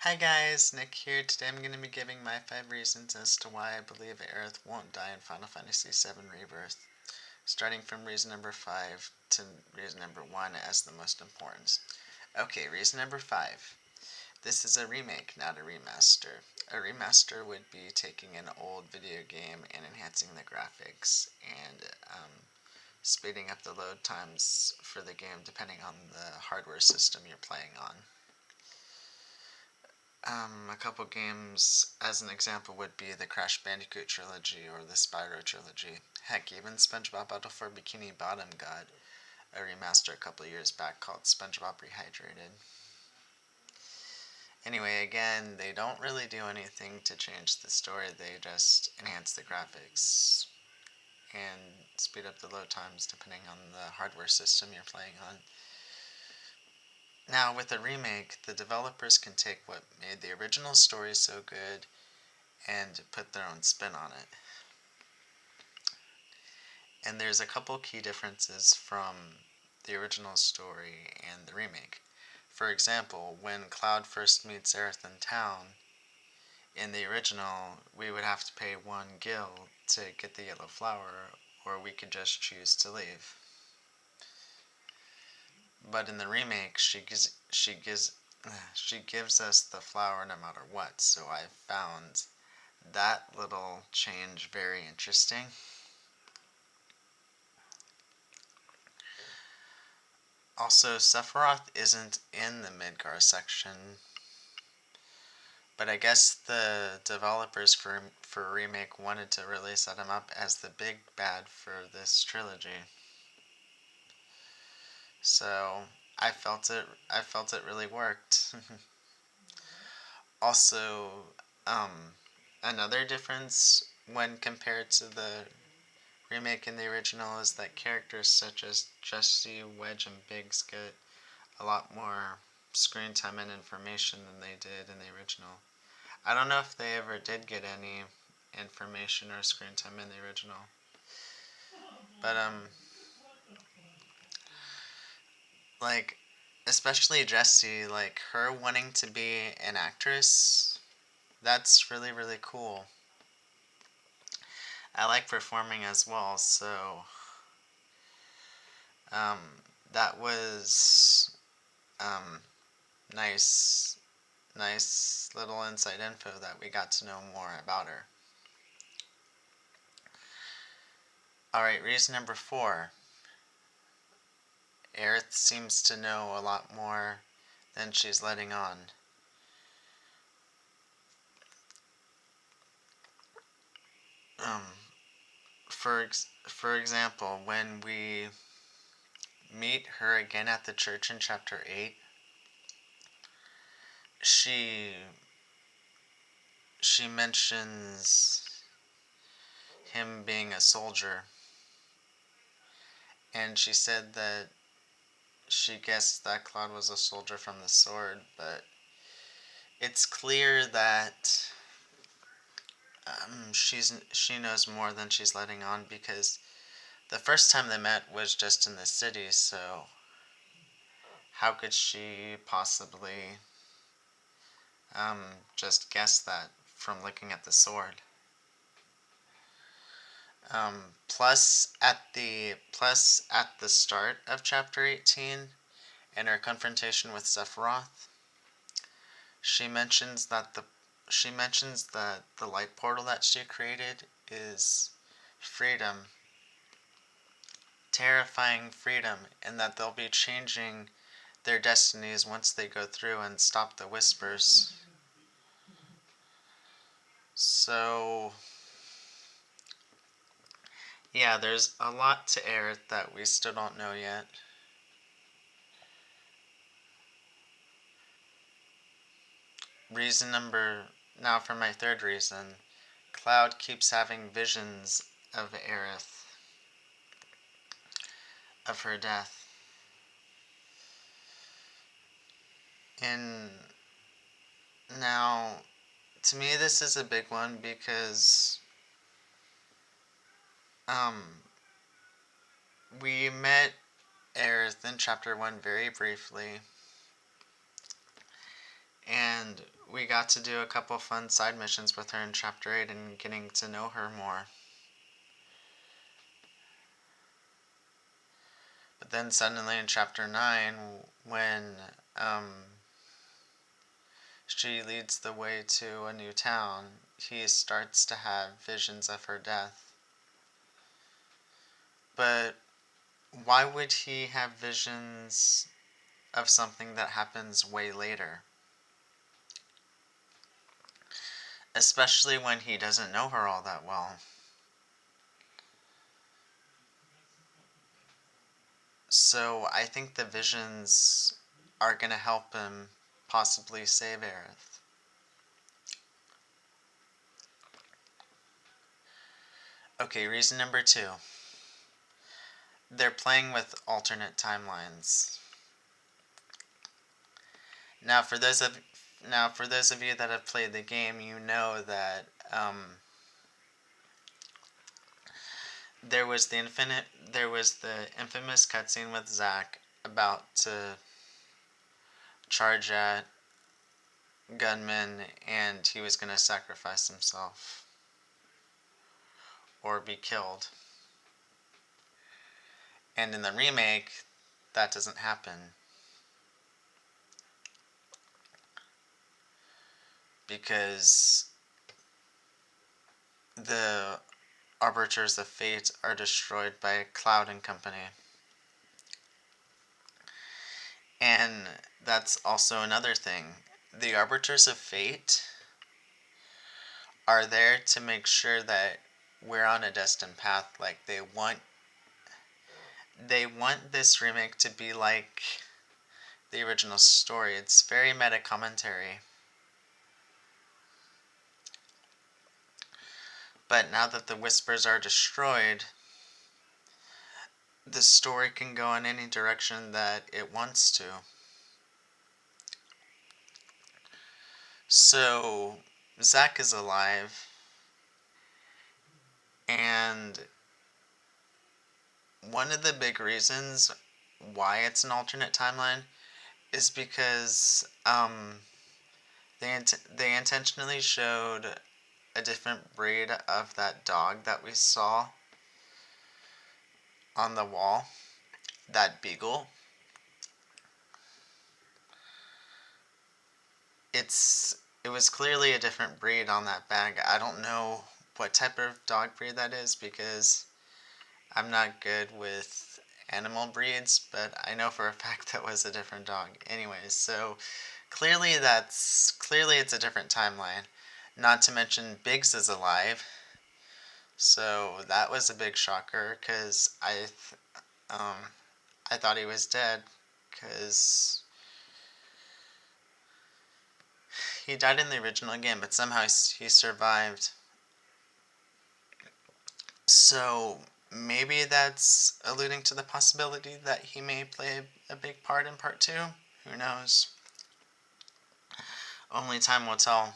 Hi guys, Nick here. Today I'm going to be giving my 5 reasons as to why I believe Aerith won't die in Final Fantasy VII Rebirth, starting from reason number 5 to reason number 1 as the most important. Okay, reason number 5. This is a remake, not a remaster. A remaster would be taking an old video game and enhancing the graphics and speeding up the load times for the game depending on the hardware system you're playing on. A couple games, as an example, would be the Crash Bandicoot trilogy or the Spyro trilogy. Heck, even SpongeBob Battle for Bikini Bottom got a remaster a couple years back called SpongeBob Rehydrated. Anyway, again, they don't really do anything to change the story, they just enhance the graphics and speed up the load times depending on the hardware system you're playing on. Now, with a remake, the developers can take what made the original story so good and put their own spin on it. And there's a couple key differences from the original story and the remake. For example, when Cloud first meets Aerith in town, in the original, we would have to pay 1 gil to get the yellow flower, or we could just choose to leave. But in the remake, she gives us the flower no matter what, so I found that little change very interesting. Also, Sephiroth isn't in the Midgar section, but I guess the developers for Remake wanted to really set him up as the big bad for this trilogy. So I felt it really worked. Also, another difference when compared to the remake and the original is that characters such as Jessie, Wedge, and Biggs get a lot more screen time and information than they did in the original. I don't know if they ever did get any information or screen time in the original. But like especially Jessie, like her wanting to be an actress, that's really cool. I like performing as well, so um that was um nice nice little inside info that we got to know more about her. Alright, reason number 4. Aerith seems to know a lot more than she's letting on. Um, for example, when we meet her again at the church in chapter 8, she she mentions him being a soldier, and she said that she guessed that Cloud was a soldier from the sword, but it's clear that she knows more than she's letting on, because the first time they met was just in the city, so how could she possibly just guess that from looking at the sword? Plus at the start of chapter 18, in her confrontation with Sephiroth, she mentions that the light portal that she created is freedom, terrifying freedom, and that they'll be changing their destinies once they go through and stop the whispers. So, yeah, there's a lot to Aerith that we still don't know yet. Now for my third reason. Cloud keeps having visions of Aerith, of her death. And now, to me, this is a big one because um, we met Aerith in chapter 1 very briefly, and And we got to do a couple fun side missions with her in Chapter 8 and getting to know her more. But then suddenly in Chapter 9, when she leads the way to a new town, he starts to have visions of her death. But why would he have visions of something that happens way later? Especially when he doesn't know her all that well. So I think the visions are going to help him possibly save Aerith. Okay, reason number 2. They're playing with alternate timelines. Now, for those of you that have played the game, you know that there was the infamous cutscene with Zack about to charge at gunmen, and he was going to sacrifice himself or be killed. And in the remake, that doesn't happen. Because the Arbiters of Fate are destroyed by Cloud and company. And that's also another thing. The Arbiters of Fate are there to make sure that we're on a destined path. Like, they want this remake to be like the original story. It's very meta commentary. But now that the Whispers are destroyed, the story can go in any direction that it wants to. So, Zack is alive, and one of the big reasons why it's an alternate timeline is because they intentionally showed a different breed of that dog that we saw on the wall, that beagle. It was clearly a different breed on that bag. I don't know what type of dog breed that is because I'm not good with animal breeds, but I know for a fact that was a different dog. Anyways, so clearly it's a different timeline. Not to mention Biggs is alive. So that was a big shocker because I thought he was dead because he died in the original game, but somehow he survived. So maybe that's alluding to the possibility that he may play a big part in part 2. Who knows? Only time will tell.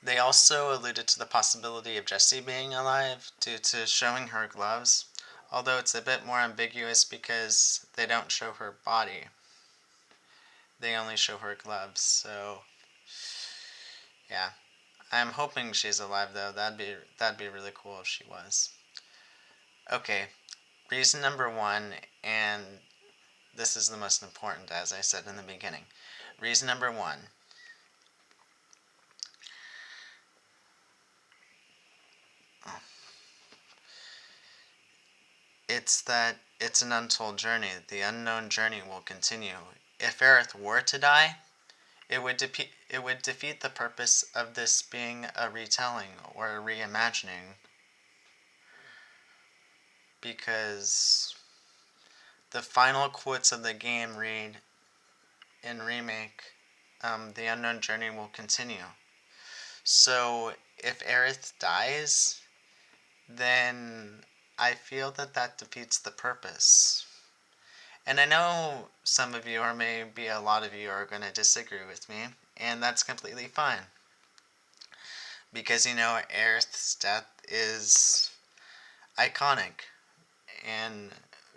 They also alluded to the possibility of Jessie being alive due to showing her gloves, although it's a bit more ambiguous because they don't show her body. They only show her gloves, so yeah. I'm hoping she's alive though. That'd be really cool if she was. Okay, reason number 1, and this is the most important, as I said in the beginning. Reason number 1. It's that it's an untold journey. The unknown journey will continue. If Aerith were to die, it would defeat the purpose of this being a retelling or a reimagining, because the final quotes of the game read in remake, the unknown journey will continue. So if Aerith dies, then I feel that defeats the purpose. And I know some of you, or maybe a lot of you, are going to disagree with me, and that's completely fine. Because, Aerith's death is iconic and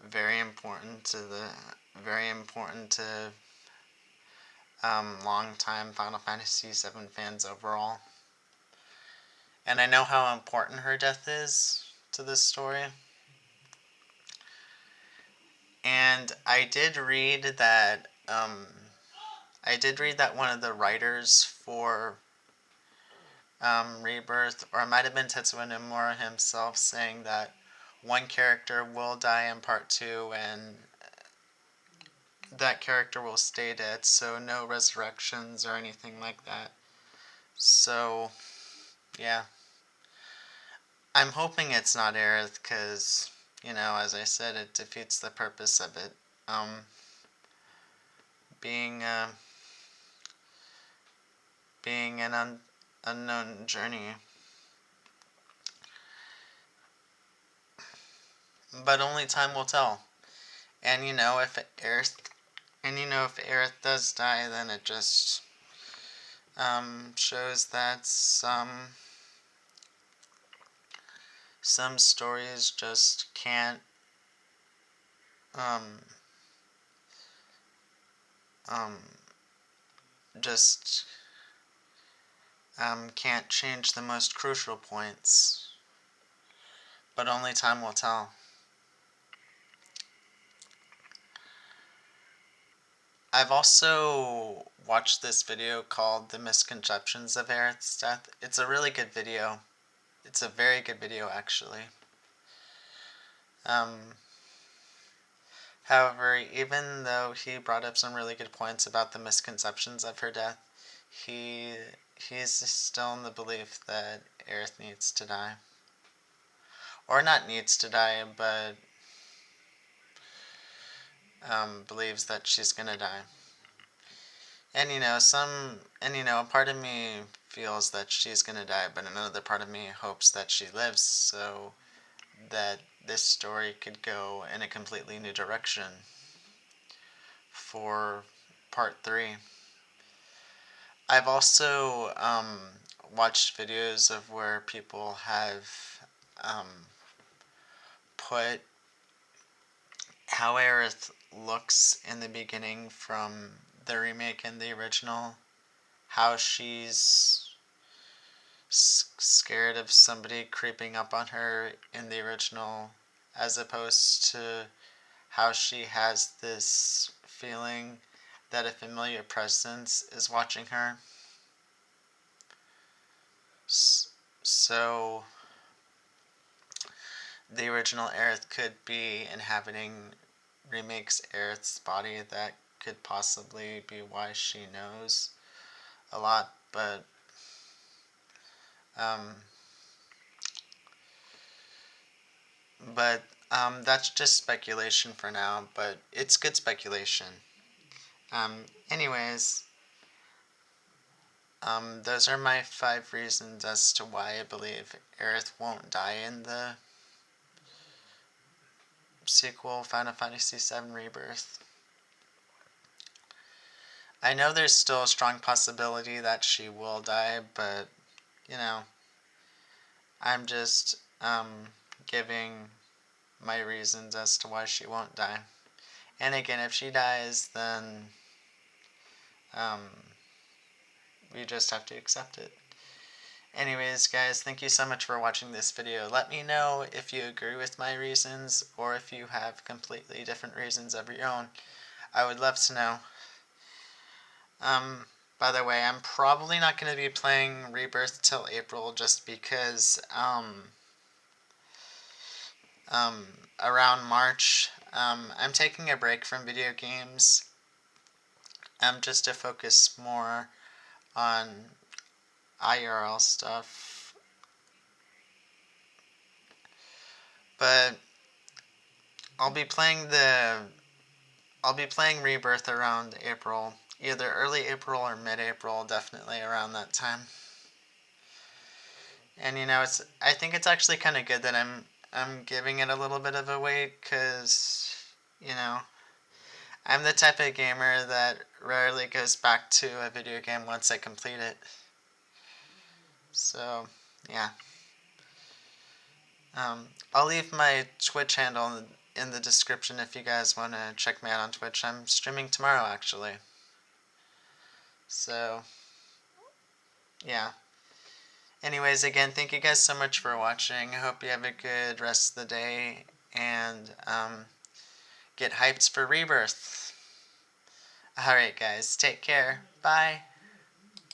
very important to long-time Final Fantasy VII fans overall. And I know how important her death is to this story. And I did read that one of the writers for Rebirth, or it might have been Tetsuya Nomura himself, saying that one character will die in part 2 and that character will stay dead, so no resurrections or anything like that. So, yeah. I'm hoping it's not aerith because, as I said, it defeats the purpose of it being an unknown journey. But only time will tell. And if aerith does die, then it just shows that some stories just can't um, um, just can't change the most crucial points. But only time will tell. I've also watched this video called The Misconceptions of Aerith's Death. It's a really good video. It's a very good video, actually. However, even though he brought up some really good points about the misconceptions of her death, he's still in the belief that Aerith needs to die. Or not needs to die, but believes that she's gonna die. And a part of me feels that she's gonna die, but another part of me hopes that she lives so that this story could go in a completely new direction for part 3. I've also watched videos of where people have put how Aerith looks in the beginning from the remake and the original, how she's scared of somebody creeping up on her in the original, as opposed to how she has this feeling that a familiar presence is watching her. So the original Aerith could be inhabiting remake's Aerith's body. That could possibly be why she knows a lot, but that's just speculation for now, but it's good speculation. Anyways, those are my 5 reasons as to why I believe Aerith won't die in the sequel, Final Fantasy VII Rebirth. I know there's still a strong possibility that she will die, but, I'm just giving my reasons as to why she won't die. And again, if she dies, then we just have to accept it. Anyways, guys, thank you so much for watching this video. Let me know if you agree with my reasons or if you have completely different reasons of your own. I would love to know. By the way, I'm probably not going to be playing Rebirth till April just because around March I'm taking a break from video games just to focus more on IRL stuff. But I'll be playing Rebirth around April, either early April or mid-April, definitely around that time. And I think it's actually kind of good that I'm giving it a little bit of a wait, because I'm the type of gamer that rarely goes back to a video game once I complete it. So, yeah. I'll leave my Twitch handle in the description if you guys want to check me out on Twitch. I'm streaming tomorrow, actually. So, yeah. Anyways, again, thank you guys so much for watching. I hope you have a good rest of the day, and get hyped for Rebirth. Alright guys, take care. Bye.